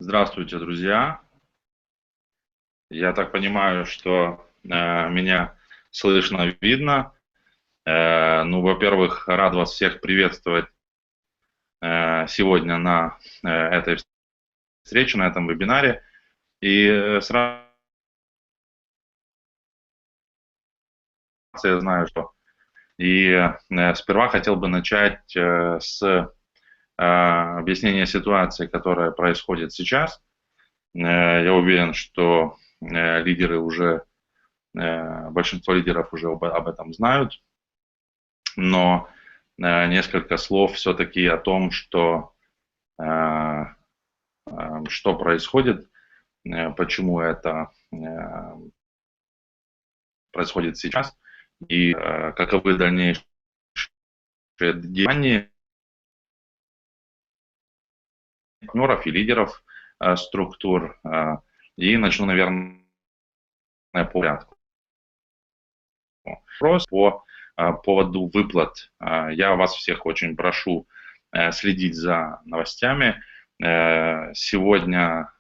Здравствуйте, друзья. Я так понимаю, что меня слышно, видно. Ну, во-первых, рад вас всех приветствовать сегодня на этой встрече, на этом вебинаре. И сразу я знаю, что сперва хотел бы начать с объяснения ситуации, которая происходит сейчас. Я уверен, что лидеры уже, большинство лидеров уже об этом знают, но несколько слов все-таки о том, что происходит, почему это происходит сейчас и каковы дальнейшие деяния партнеров и лидеров структур. И начну, наверное, по порядку. Вопрос по поводу выплат. Я вас всех очень прошу следить за новостями. Сегодня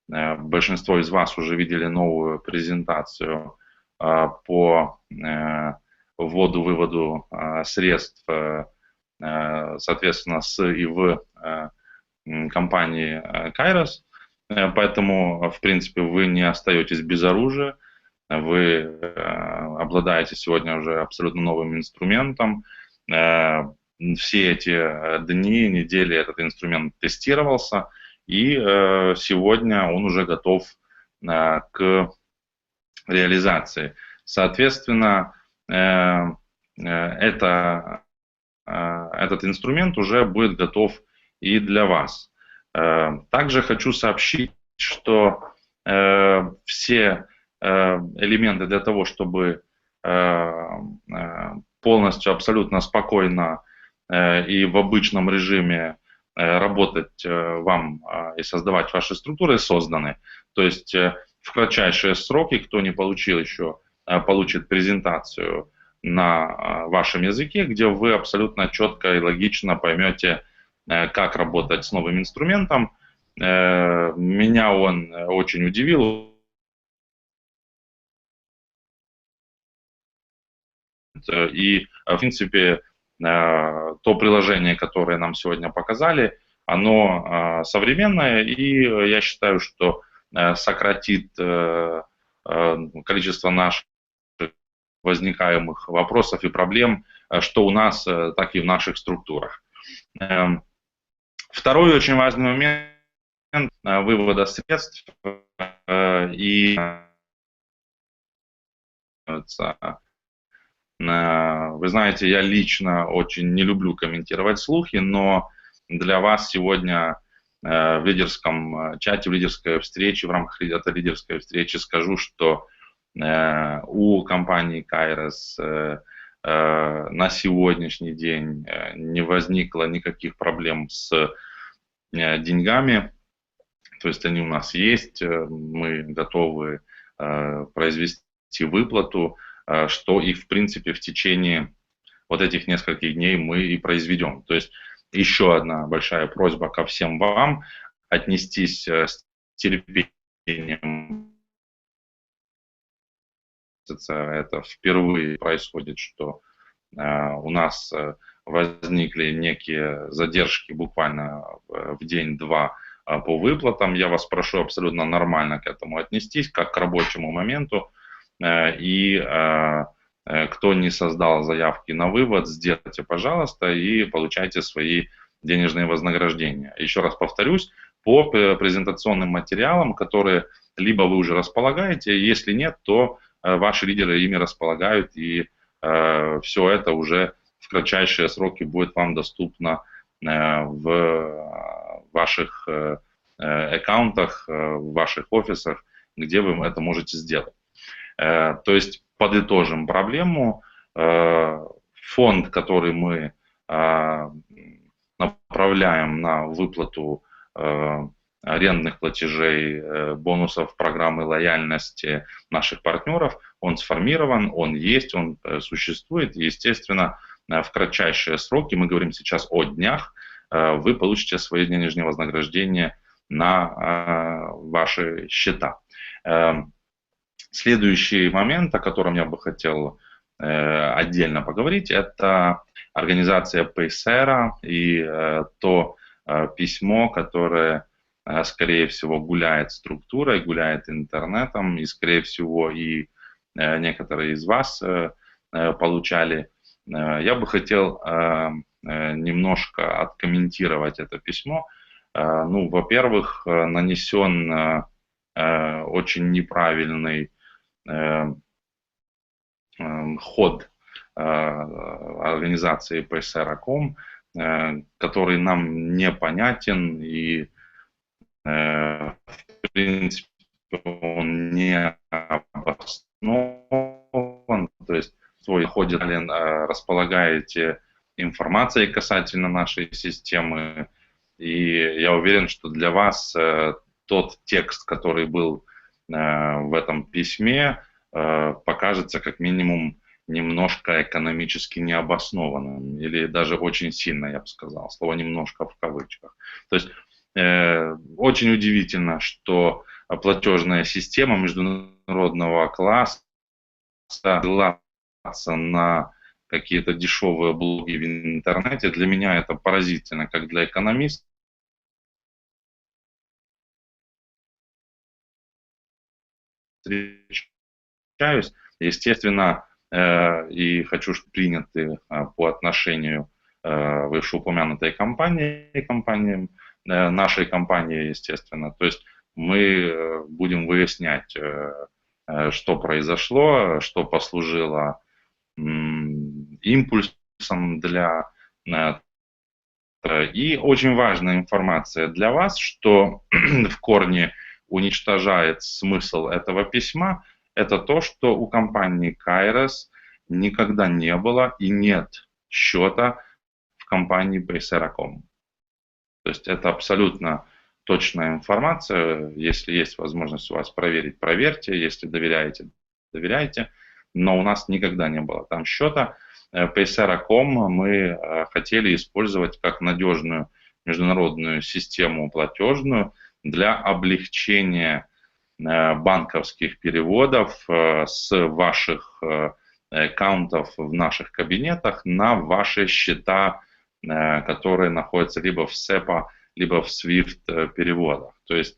большинство из вас уже видели новую презентацию по вводу-выводу средств, соответственно, с и в компании Kairos. Поэтому, в принципе, вы не остаетесь без оружия. Вы обладаете сегодня уже абсолютно новым инструментом. Все эти дни, недели этот инструмент тестировался, и сегодня он уже готов к реализации. Соответственно, этот инструмент уже будет готов и для вас. Также хочу сообщить, что все элементы для того, чтобы полностью, абсолютно спокойно и в обычном режиме работать вам и создавать ваши структуры, созданы. То есть в кратчайшие сроки, кто не получил еще, получит презентацию на вашем языке, где вы абсолютно четко и логично поймете, как работать с новым инструментом. Меня он очень удивил. И, в принципе, то приложение, которое нам сегодня показали, оно современное, и я считаю, что сократит количество наших возникаемых вопросов и проблем, что у нас, так и в наших структурах. Второй очень важный момент вывода средств и вы знаете, я лично очень не люблю комментировать слухи, но для вас сегодня в лидерском чате, в лидерской встрече, в рамках этой лидерской встречи скажу, что у компании Kairos на сегодняшний день не возникло никаких проблем с деньгами, то есть они у нас есть, мы готовы произвести выплату, что и в принципе в течение вот этих нескольких дней мы и произведем. То есть еще одна большая просьба ко всем вам отнестись с терпением. Это впервые происходит, что у нас возникли некие задержки буквально в день-два по выплатам. Я вас прошу абсолютно нормально к этому отнестись, как к рабочему моменту. И кто не создал заявки на вывод, сделайте, пожалуйста, и получайте свои денежные вознаграждения. Еще раз повторюсь, по презентационным материалам, которые либо вы уже располагаете, если нет, то ваши лидеры ими располагают, и все это уже в кратчайшие сроки будет вам доступно в ваших аккаунтах, в ваших офисах, где вы это можете сделать. То есть подытожим проблему. Фонд, который мы направляем на выплату арендных платежей, бонусов программы лояльности наших партнеров, он сформирован, он есть, он существует. И, естественно, в кратчайшие сроки, мы говорим сейчас о днях, вы получите свои денежные вознаграждения на ваши счета. Следующий момент, о котором я бы хотел отдельно поговорить, это организация ПСР и то письмо, которое, скорее всего, гуляет структурой, гуляет интернетом, и, скорее всего, и некоторые из вас получали. Я бы хотел немножко откомментировать это письмо. Ну, во-первых, нанесен очень неправильный ход организации ПСР.ком, который нам непонятен и, в принципе, он не обоснован. То есть в ходе располагаете информацией касательно нашей системы, и я уверен, что для вас тот текст, который был в этом письме, покажется как минимум немножко экономически необоснованным, или даже очень сильно, я бы сказал, слово «немножко» в кавычках. То есть очень удивительно, что платежная система международного класса ссылается на какие-то дешевые блоги в интернете. Для меня это поразительно, как для экономиста. Встречаюсь, естественно, и хочу, чтобы приняты по отношению вышеупомянутой компании, нашей компании, естественно. То есть мы будем выяснять, что произошло, что послужило импульсом для... И очень важная информация для вас, что в корне уничтожает смысл этого письма, это то, что у компании Kairos никогда не было и нет счета в компании ПСР.ком. То есть это абсолютно точная информация. Если есть возможность у вас проверить, проверьте. Если доверяете, доверяйте. Но у нас никогда не было там счета. ПСР.ком мы хотели использовать как надежную международную систему платежную для облегчения банковских переводов с ваших аккаунтов в наших кабинетах на ваши счета, которые находятся либо в SEPA, либо в SWIFT переводах. То есть,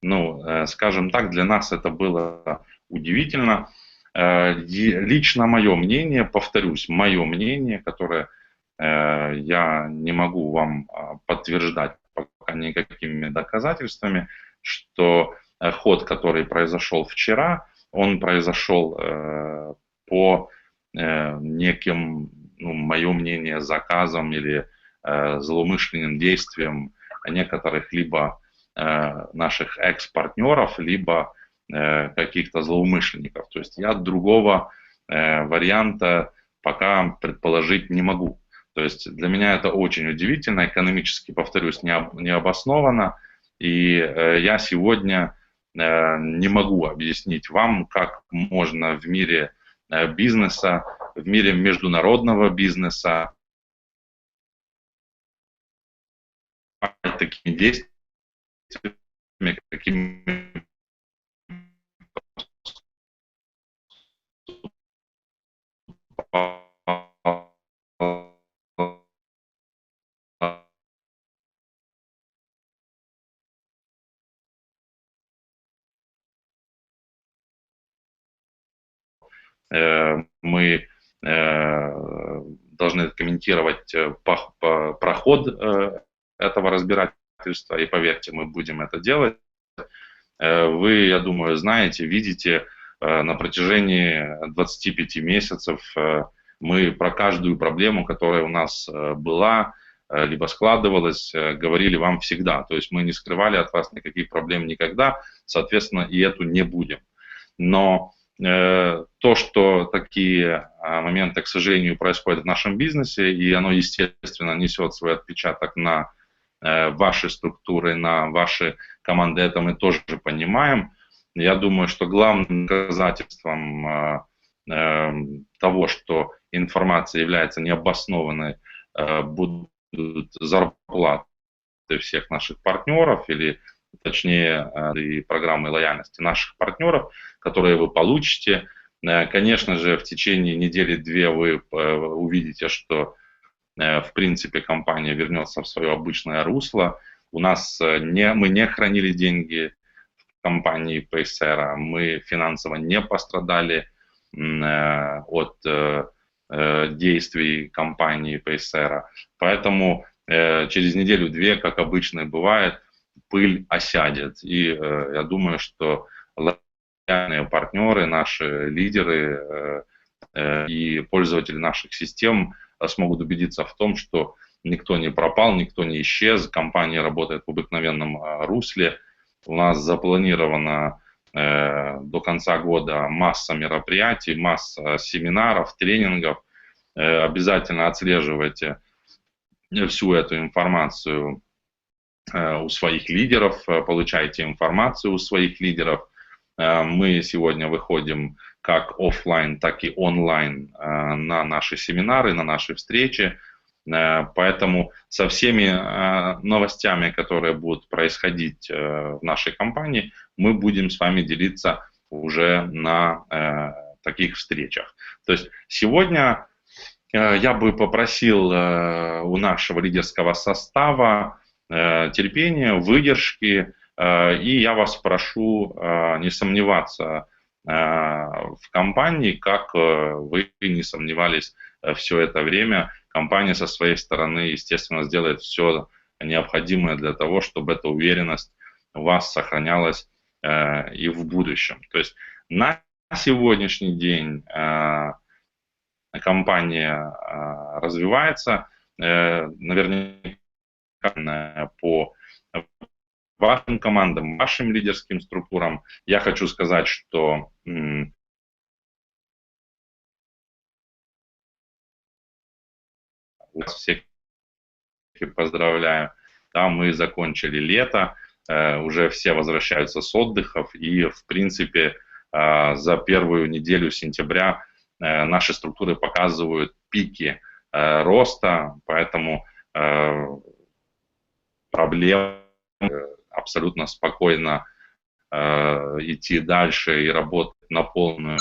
ну, скажем так, для нас это было удивительно. Лично мое мнение, повторюсь, мое мнение, которое я не могу вам подтверждать пока никакими доказательствами, что ход, который произошел вчера, он произошел по неким, ну, мое мнение, заказам или злоумышленным действиям некоторых либо наших экс-партнеров, либо каких-то злоумышленников. То есть я другого варианта пока предположить не могу. То есть для меня это очень удивительно, экономически, повторюсь, не обоснованно. И я сегодня не могу объяснить вам, как можно в мире бизнеса, в мире международного бизнеса такими действиями, какими мы должны комментировать проход этого разбирательства, и поверьте, мы будем это делать. Вы, я думаю, знаете, видите, на протяжении 25 месяцев мы про каждую проблему, которая у нас была, либо складывалась, говорили вам всегда. То есть мы не скрывали от вас никаких проблем никогда, соответственно, и эту не будем. Но то, что такие моменты, к сожалению, происходят в нашем бизнесе, и оно, естественно, несет свой отпечаток на ваши структуры, на ваши команды, это мы тоже понимаем. Я думаю, что главным доказательством того, что информация является необоснованной, будут зарплаты всех наших партнеров или точнее, и программы лояльности наших партнеров, которые вы получите. Конечно же, в течение недели-две вы увидите, что, в принципе, компания вернется в свое обычное русло. У нас мы не хранили деньги в компании ПСР, мы финансово не пострадали от действий компании ПСР. Поэтому через неделю-две, как обычно бывает, пыль осядет. И я думаю, что лояльные партнеры, наши лидеры и пользователи наших систем смогут убедиться в том, что никто не пропал, никто не исчез, компания работает в обыкновенном русле. У нас запланировано до конца года масса мероприятий, масса семинаров, тренингов. Обязательно отслеживайте всю эту информацию у своих лидеров, получайте информацию у своих лидеров. Мы сегодня выходим как офлайн, так и онлайн на наши семинары, на наши встречи. Поэтому со всеми новостями, которые будут происходить в нашей компании, мы будем с вами делиться уже на таких встречах. То есть сегодня я бы попросил у нашего лидерского состава терпения, выдержки, и я вас прошу не сомневаться в компании, как вы не сомневались все это время. Компания со своей стороны, естественно, сделает все необходимое для того, чтобы эта уверенность у вас сохранялась и в будущем. То есть на сегодняшний день компания развивается, наверняка по вашим командам, вашим лидерским структурам. Я хочу сказать, что вас всех поздравляю. Да, мы закончили лето, уже все возвращаются с отдыхов, и, в принципе, за первую неделю сентября наши структуры показывают пики роста, поэтому проблем абсолютно спокойно идти дальше и работать на полную.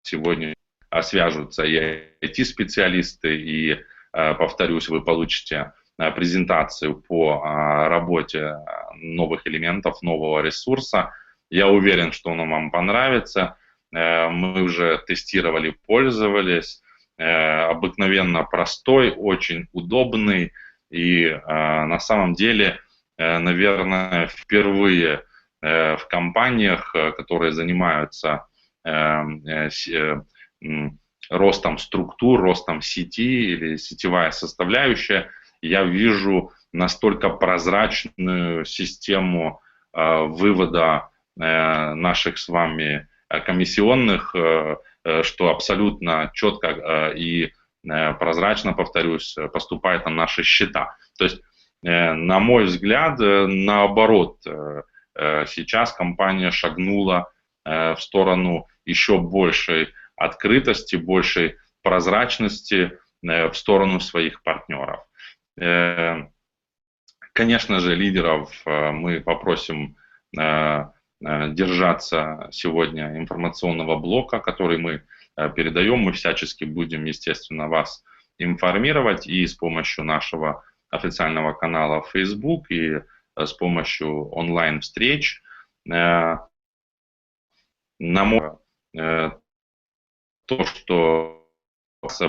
Сегодня свяжутся и IT-специалисты, и, повторюсь, вы получите презентацию по работе новых элементов, нового ресурса. Я уверен, что он вам понравится. Мы уже тестировали, пользовались. Обыкновенно простой, очень удобный. И на самом деле, наверное, впервые в компаниях, которые занимаются ростом структур, ростом сети или сетевая составляющая, я вижу настолько прозрачную систему вывода наших с вами комиссионных, что абсолютно четко и прозрачно, повторюсь, поступает на наши счета. То есть, на мой взгляд, наоборот, сейчас компания шагнула в сторону еще большей открытости, большей прозрачности, в сторону своих партнеров. Конечно же, лидеров мы попросим держаться сегодня информационного блока, который мы передаем. Мы всячески будем, естественно, вас информировать и с помощью нашего официального канала в Facebook, и с помощью онлайн-встреч. На мой взгляд, то, что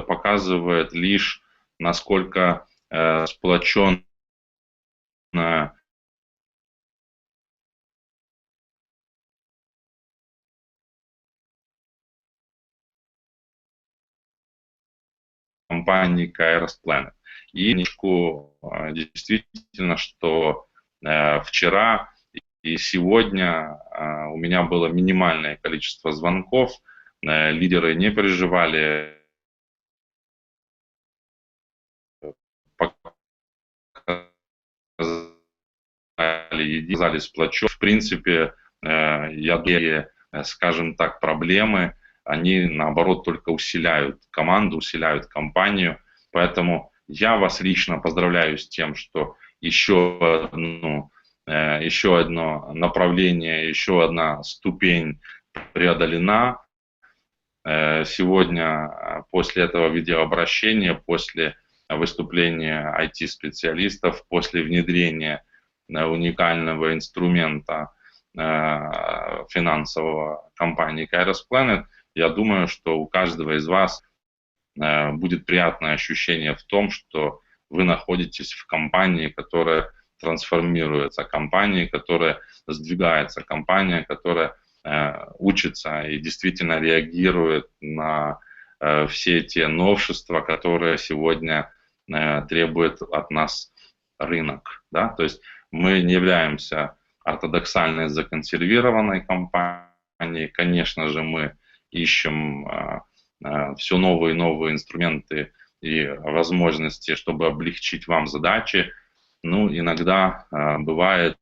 показывает лишь, насколько сплоченная компании KairosPlanet. И действительно, что вчера и сегодня у меня было минимальное количество звонков, лидеры не переживали, показали сплоченность. В принципе, я думаю, скажем так, проблемы, они наоборот только усиляют команду, усиляют компанию. Поэтому Я вас лично поздравляю с тем, что еще одно направление, еще одна ступень преодолена. Сегодня после этого видеообращения, после выступления IT-специалистов, после внедрения уникального инструмента финансового компании KairosPlanet, я думаю, что у каждого из вас будет приятное ощущение в том, что вы находитесь в компании, которая трансформируется, компании, которая сдвигается, компания, которая учится и действительно реагирует на все те новшества, которые сегодня требует от нас рынок. Да? То есть мы не являемся ортодоксальной законсервированной компанией. Конечно же, мы ищем все новые и новые инструменты и возможности, чтобы облегчить вам задачи. Ну, иногда бывает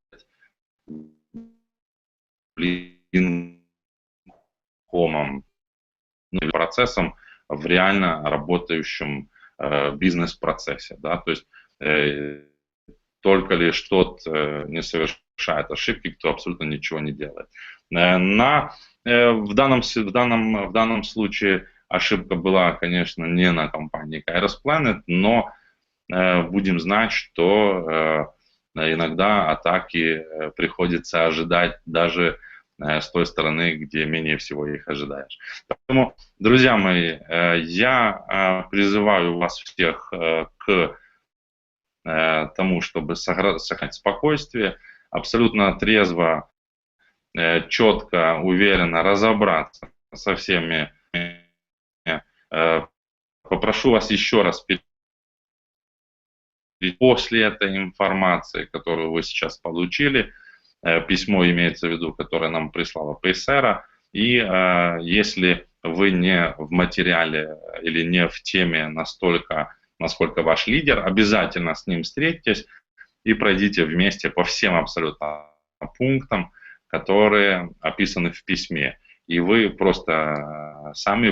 комом, процессом в реально работающем бизнес-процессе. Да? То есть только лишь тот не совершает ошибки, кто абсолютно ничего не делает. В данном случае ошибка была, конечно, не на компании KairosPlanet, но будем знать, что иногда атаки приходится ожидать даже с той стороны, где менее всего их ожидаешь. Поэтому, друзья мои, я призываю вас всех к тому, чтобы сохранять спокойствие, абсолютно трезво, четко, уверенно разобраться со всеми. Попрошу вас еще раз после этой информации, которую вы сейчас получили, письмо имеется в виду, которое нам прислала ПСР, и если вы не в материале или не в теме настолько, насколько ваш лидер, обязательно с ним встретитесь и пройдите вместе по всем абсолютно пунктам, которые описаны в письме. И вы просто сами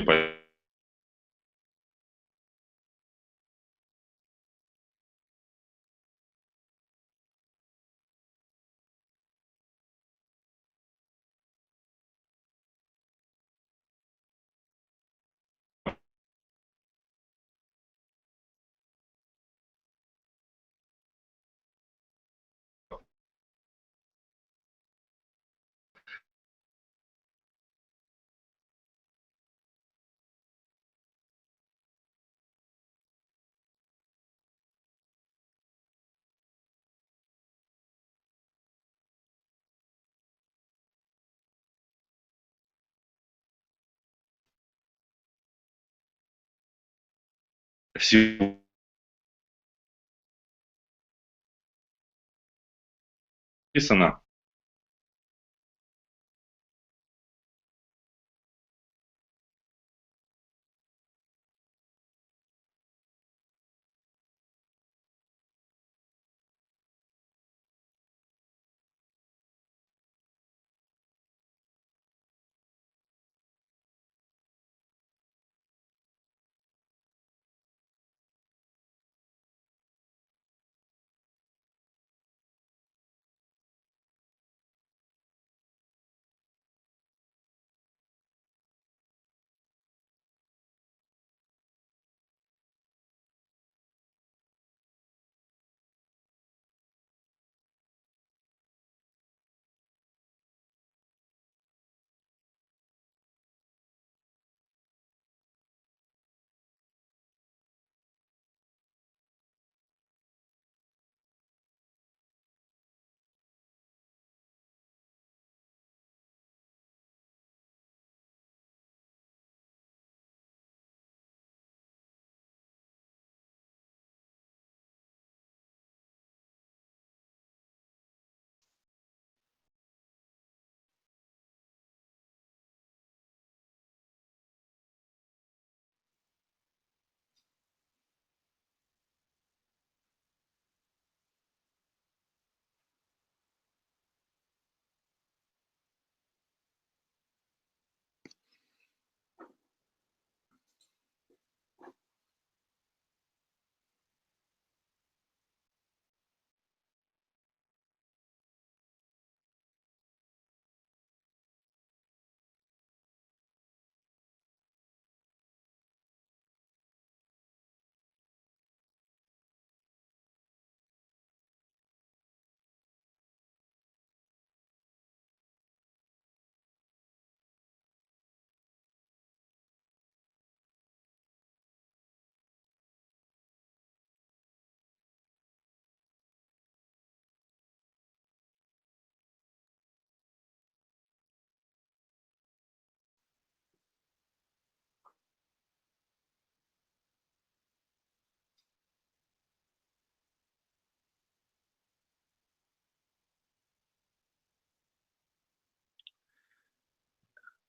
всего написано.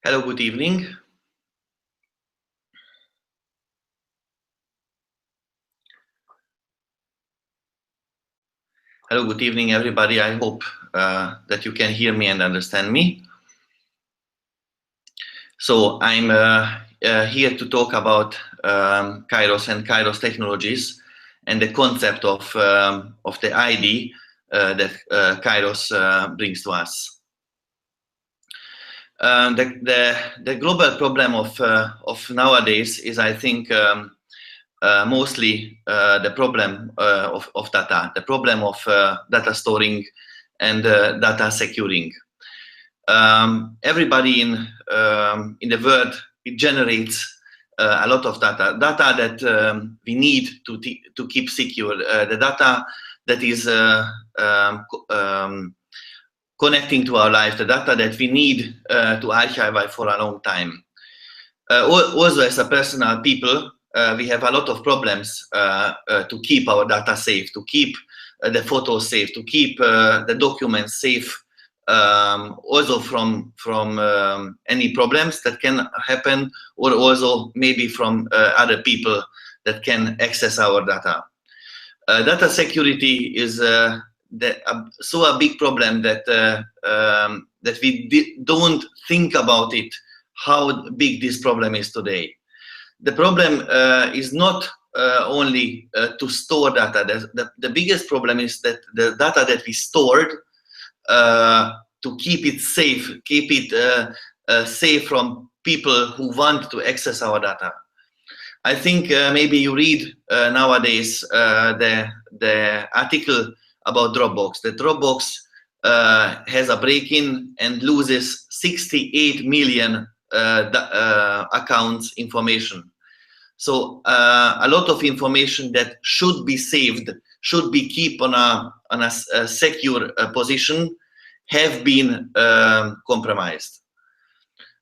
Hello, good evening. Hello, good evening, everybody. I hope that you can hear me and understand me. So I'm here to talk about Kairos and Kairos technologies and the concept of the ID that Kairos brings to us. The global problem of nowadays is, I think, mostly the problem of data, the problem of data storing and data securing. Everybody in the world, it generates a lot of data that we need to keep secure, the data that is connecting to our life, the data that we need to archive for a long time. Also, as a personal people, we have a lot of problems to keep our data safe, to keep the photos safe, to keep the documents safe, also from any problems that can happen, or also maybe from other people that can access our data. Data security is so a big problem that that we don't think about it, how big this problem is today. The problem is not only to store data. The biggest problem is that the data that we stored, to keep it safe, keep it safe from people who want to access our data. I think maybe you read nowadays the article about Dropbox. The Dropbox has a break-in and loses 68 million accounts information. So a lot of information that should be saved, should be kept on a secure position, have been compromised.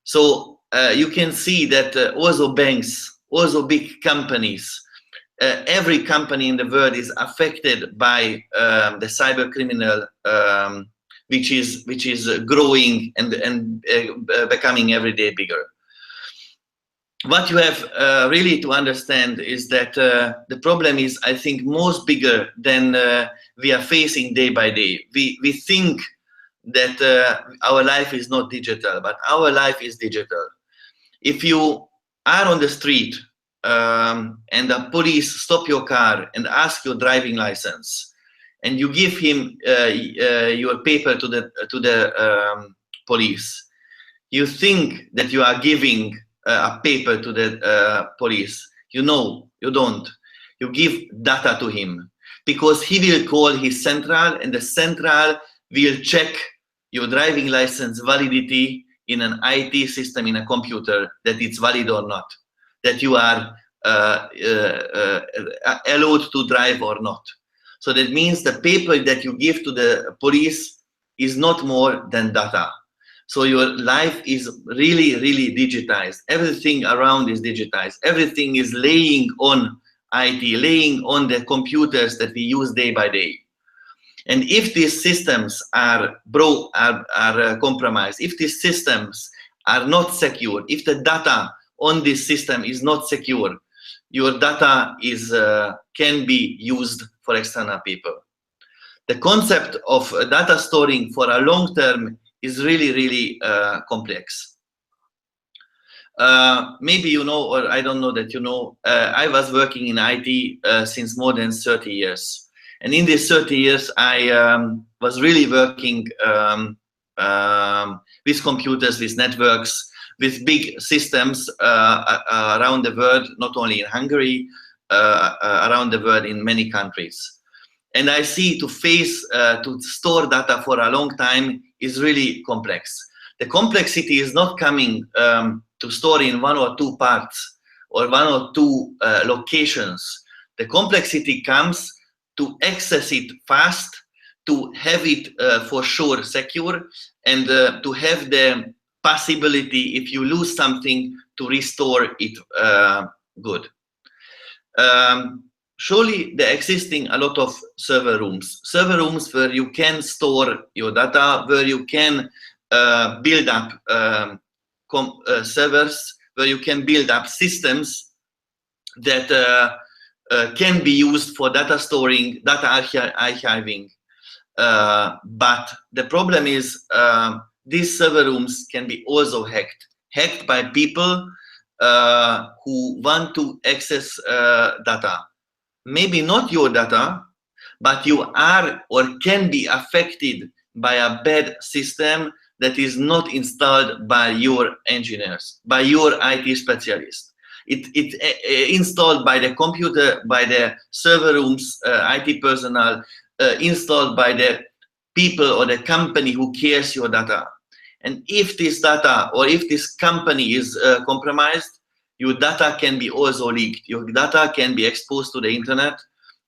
So you can see that also banks, also big companies, every company in the world is affected by the cyber criminal, which is growing and becoming every day bigger. What you have really to understand is that the problem is, I think, most bigger than we are facing day by day. We think that our life is not digital, but our life is digital. If you are on the street and the police stop your car and ask your driving license, and you give him your paper to the police, you think that you are giving a paper to the police. You know, you don't. You give data to him, because he will call his central, and the central will check your driving license validity in an IT system, in a computer, that it's valid or not, that you are allowed to drive or not. So that means the paper that you give to the police is not more than data. So your life is really, really digitized. Everything around is digitized. Everything is laying on IT, laying on the computers that we use day by day. And if these systems are compromised, if these systems are not secure, if the data on this system is not secure, your data can be used for external people. The concept of data storing for a long term is really, really complex. Maybe you know, or I don't know that you know, I was working in IT since more than 30 years. And in these 30 years, I was really working with computers, with networks, with big systems around the world, not only in Hungary, around the world in many countries. And I see to store data for a long time is really complex. The complexity is not coming to store in one or two parts or one or two locations. The complexity comes to access it fast, to have it for sure secure, and to have the possibility, if you lose something, to restore it good. Surely there existing a lot of server rooms where you can store your data, where you can build up servers where you can build up systems that can be used for data storing, data archiving. But the problem is these server rooms can be also hacked by people who want to access data. Maybe not your data, but you are or can be affected by a bad system that is not installed by your engineers, by your IT specialists. It's installed by the computer, by the server rooms, IT personnel, installed by the people or the company who cares your data. And if this data or if this company is compromised, your data can be also leaked. Your data can be exposed to the internet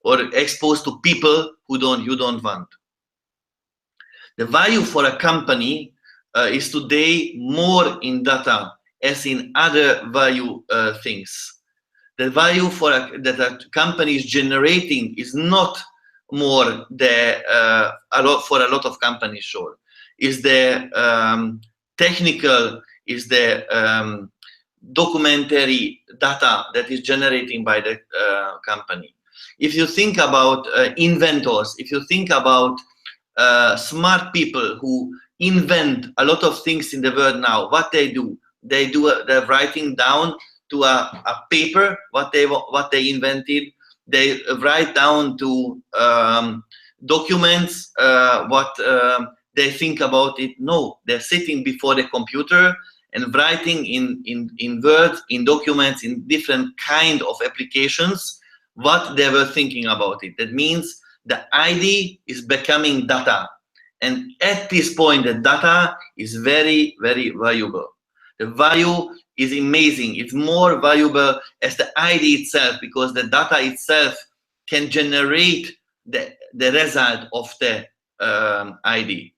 or exposed to people who you don't want. The value for a company is today more in data as in other value things. The value that a company is generating is not more for a lot of companies, sure. Is the technical, is the documentary data that is generating by the company. If you think about inventors, if you think about smart people who invent a lot of things in the world now, what they do? They're writing down to a paper what they invented. They write down to documents what they think about it. No, they're sitting before the computer and writing in words, in documents, in different kind of applications what they were thinking about it. That means the ID is becoming data. And at this point, the data is very, very valuable. The value is amazing. It's more valuable as the ID itself, because the data itself can generate the result of the ID.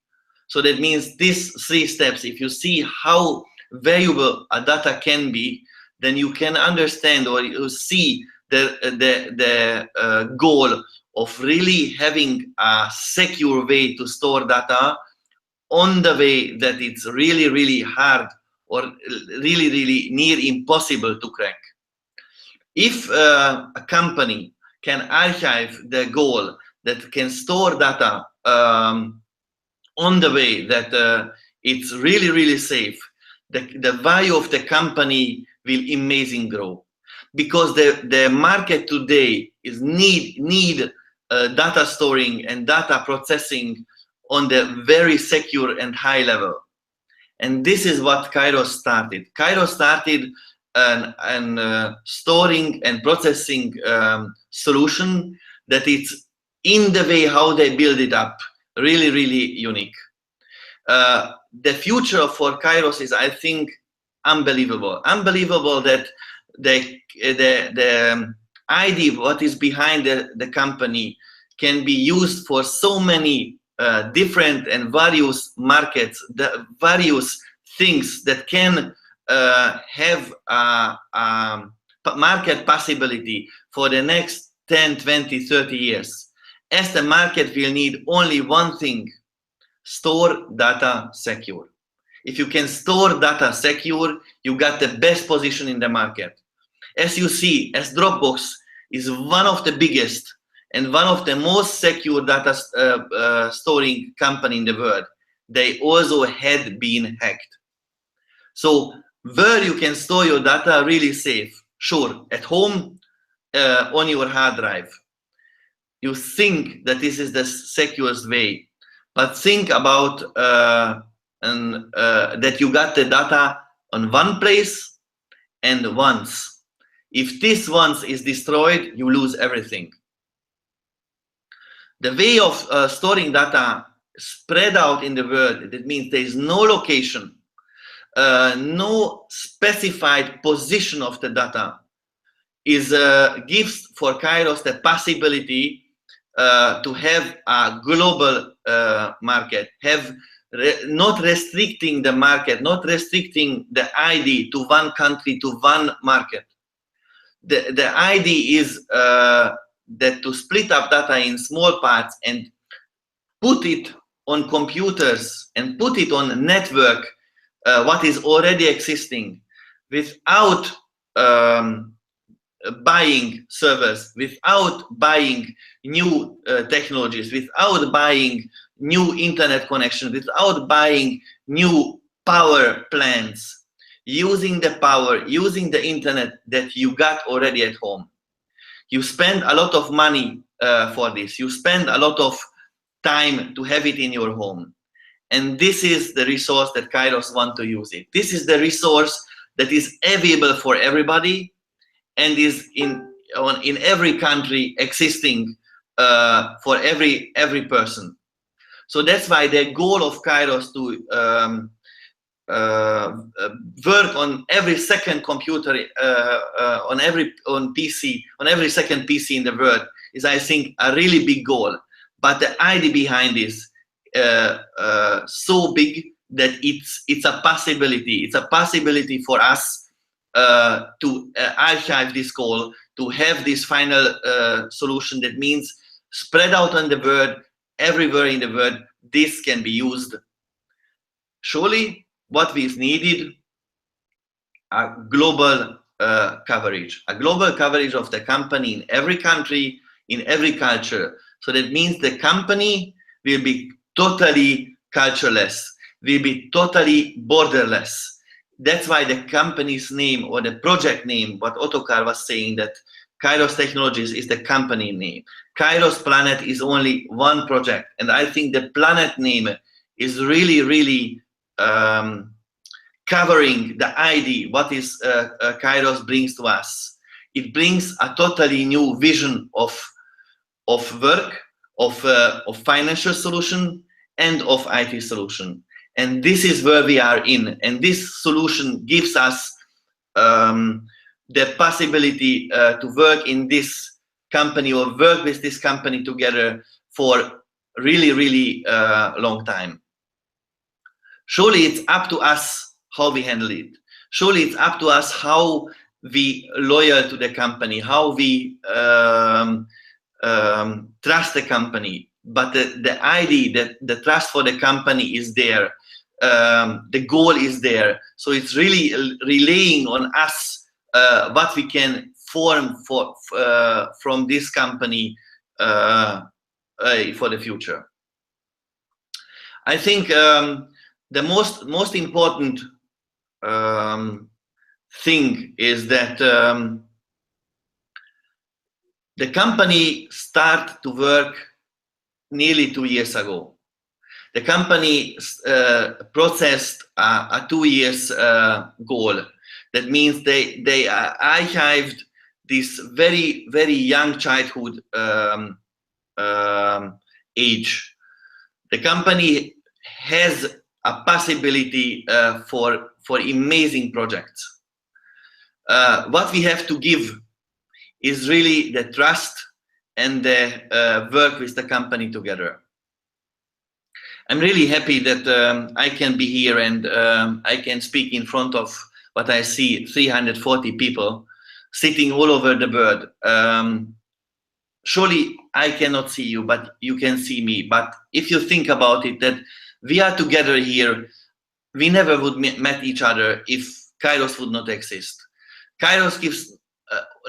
So that means these 3 steps, if you see how valuable a data can be, then you can understand or you see the goal of really having a secure way to store data on the way that it's really, really hard or really, really near impossible to crack. If a company can archive the goal that can store data on the way that it's really, really safe, the value of the company will amazingly grow. Because the market today is need data storing and data processing on the very secure and high level. And this is what Kairos started. Kairos started an storing and processing solution that it's in the way how they build it up, really, really unique. The future for Kairos is, I think, unbelievable. Unbelievable that the ID, what is behind the company, can be used for so many different and various markets, the various things that can have a market possibility for the next 10, 20, 30 years. As the market will need only one thing: store data secure. If you can store data secure, you got the best position in the market. As you see, as Dropbox is one of the biggest and one of the most secure data storing company in the world, they also had been hacked. So where you can store your data really safe? Sure, at home, on your hard drive. You think that this is the securest way, but think about that you got the data on one place and once. If this once is destroyed, you lose everything. The way of storing data spread out in the world, that means there is no location, no specified position of the data, gives for Kairos the possibility to have a global market, not restricting the market, not restricting the ID to one country, to one market. The idea is that to split up data in small parts and put it on computers and put it on network what is already existing without buying servers, without buying new technologies, without buying new internet connections, without buying new power plants, using the power, using the internet that you got already at home. You spend a lot of money for this. You spend a lot of time to have it in your home. And this is the resource that Kairos want to use it. This is the resource that is available for everybody and is in every country existing for every person. So that's why the goal of Kairos to work on every second computer, on every second PC in the world is, I think, a really big goal. But the idea behind this so big that it's a possibility. It's a possibility for us to archive this goal, to have this final solution. That means spread out on the world, everywhere in the world, this can be used. Surely, what is needed, a global coverage of the company in every country, in every culture. So that means the company will be totally cultureless, will be totally borderless. That's why the company's name or the project name, what Ottokar was saying, that Kairos Technologies is the company name. KairosPlanet is only one project. And I think the planet name is really, really covering the idea, what is Kairos brings to us. It brings a totally new vision of work, of financial solution, and of IT solution. And this is where we are in. And this solution gives us the possibility to work in this company or work with this company together for really, really long time. Surely it's up to us how we handle it. Surely it's up to us how we loyal to the company, how we trust the company. But the idea that the trust for the company is there, the goal is there. So it's really relying on us what we can form from this company for the future. I think the most important thing is that the company started to work nearly 2 years ago. The company processed a 2 years goal. That means they archived this very, very young childhood age. The company has a possibility for amazing projects. What we have to give is really the trust and the work with the company together. I'm really happy that I can be here and I can speak in front of what I see 340 people sitting all over the world. Surely I cannot see you, but you can see me. But if you think about it, that we are together here, we never would met each other if Kairos would not exist. Kairos gives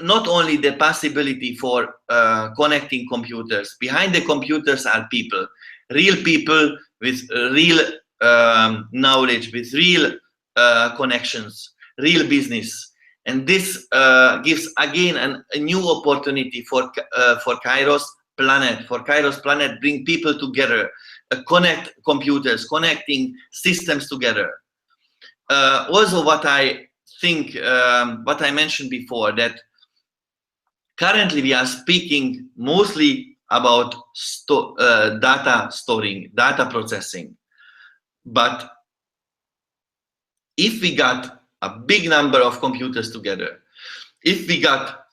not only the possibility for connecting computers. Behind the computers are people, real people with real knowledge, with real connections, real business. And this gives again a new opportunity for KairosPlanet. For KairosPlanet, bring people together, connect computers, connecting systems together. Also, what I think, what I mentioned before, that currently we are speaking mostly about data storing, data processing. But if we got a big number of computers together, if we got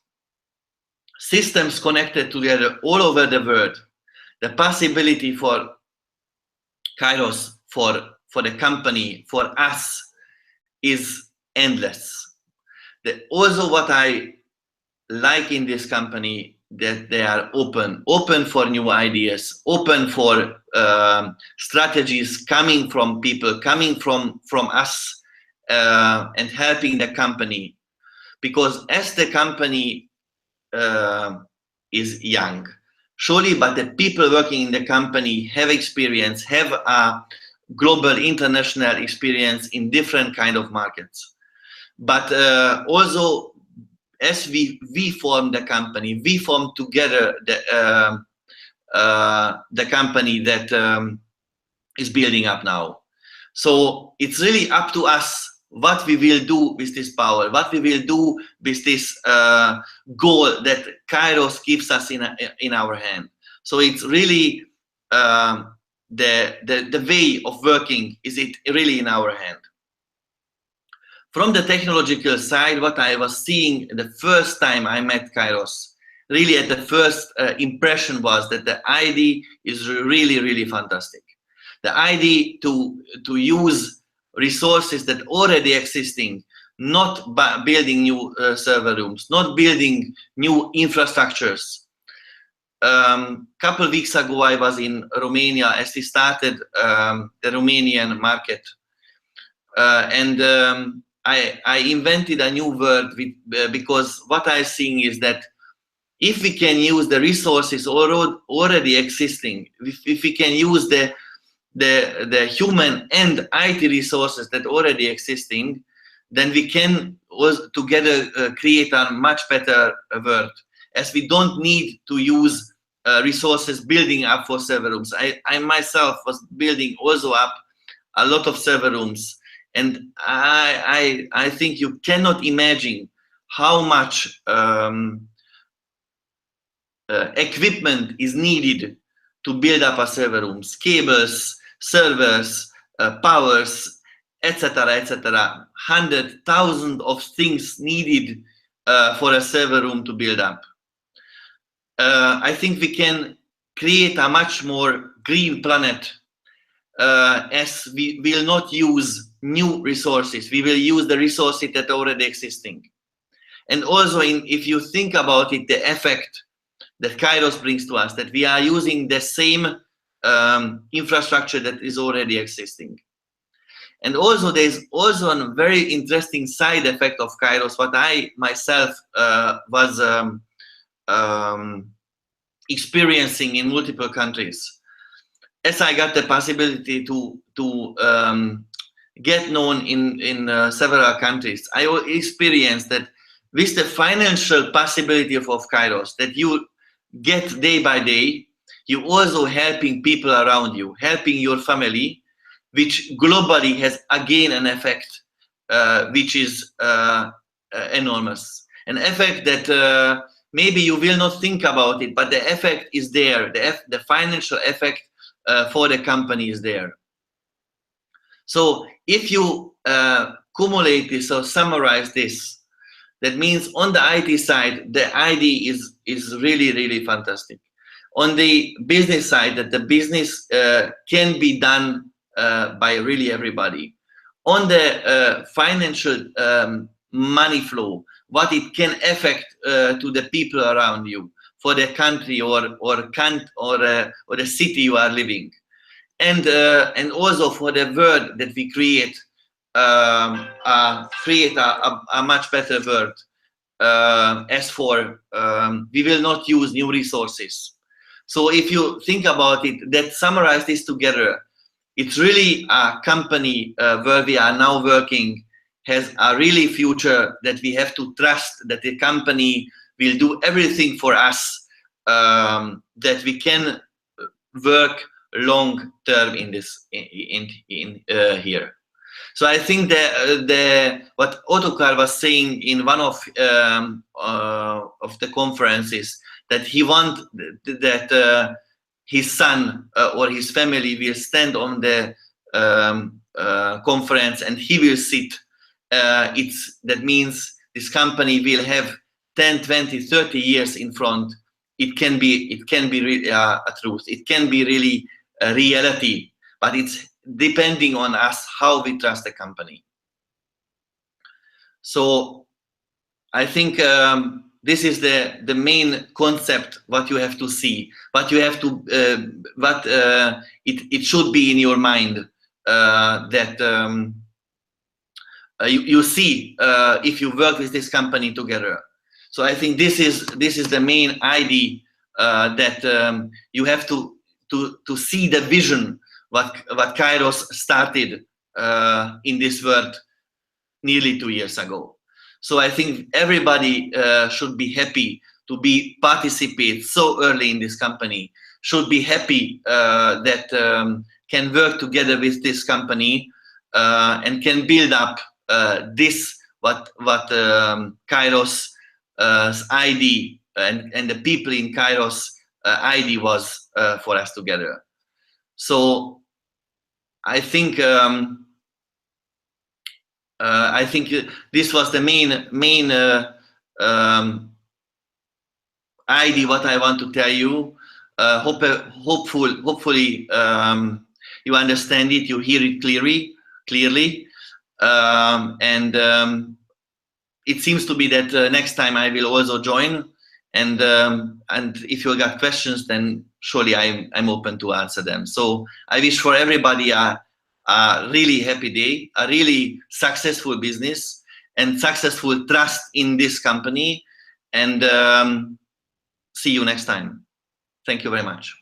systems connected together all over the world, the possibility for Kairos, for the company, for us, is endless. Also, what I like in this company that they are open for new ideas, open for strategies coming from people, coming from us, and helping the company. Because as the company is young, surely, but the people working in the company have experience, have a global, international experience in different kind of markets. But also, as we form the company, we form together the company that is building up now. So it's really up to us what we will do with this power, what we will do with this goal that Kairos gives us in our hand. So it's really the way of working, is it really in our hand. From the technological side, what I was seeing the first time I met Kairos, really at the first impression was that the idea is really, really fantastic. The idea to use resources that already existing, not building new server rooms, not building new infrastructures. Couple weeks ago, I was in Romania as we started the Romanian market, and I invented a new word because what I'm seeing is that if we can use the resources already existing, if we can use the human and IT resources that already existing, then we can together create a much better world, as we don't need to use resources building up for server rooms. I myself was building also up a lot of server rooms, and I think you cannot imagine how much equipment is needed to build up a server rooms, cables, servers, powers, etc., etc. 100,000 of things needed for a server room to build up. I think we can create a much more green planet as we will not use new resources. We will use the resources that are already existing. And also, if you think about it, the effect that Kairos brings to us, that we are using the same infrastructure that is already existing. And also, there's also a very interesting side effect of Kairos, what I myself was experiencing in multiple countries. As I got the possibility to get known in several countries, I experienced that with the financial possibility of Kairos that you get day by day, you also helping people around you, helping your family, which globally has again an effect which is enormous. An effect that maybe you will not think about it, but the effect is there. The financial effect for the company is there. So if you cumulate this or summarize this, that means on the IT side, the idea is really, really fantastic. On the business side, that the business can be done by really everybody. On the financial money flow, what it can affect to the people around you, for the country or the city you are living, and also for the world that we create a much better world. As for we will not use new resources. So if you think about it, that summarize this together, it's really a company where we are now working has a really future that we have to trust that the company will do everything for us, that we can work long term in this here. So I think that what Ottokar was saying in one of the conferences, that he wants that his son or his family will stand on the conference and he will sit. That means this company will have 10, 20, 30 years in front. It can be really a truth. It can be really a reality, but it's depending on us how we trust the company. So I think this is the main concept what you have to see, what you have to it should be in your mind, that you see if you work with this company together. So I think this is the main idea, that you have to see the vision what Kairos started in this world nearly 2 years ago. So I think everybody should be happy to participate so early in this company, should be happy that can work together with this company and can build up this what Kairos ID and the people in Kairos ID was for us together. So I think this was the main idea what I want to tell you. Hopefully you understand it, you hear it clearly, and it seems to be that next time I will also join, and if you got questions, then surely I'm open to answer them. So I wish for everybody a really happy day, a really successful business, and successful trust in this company, and see you next time. Thank you very much.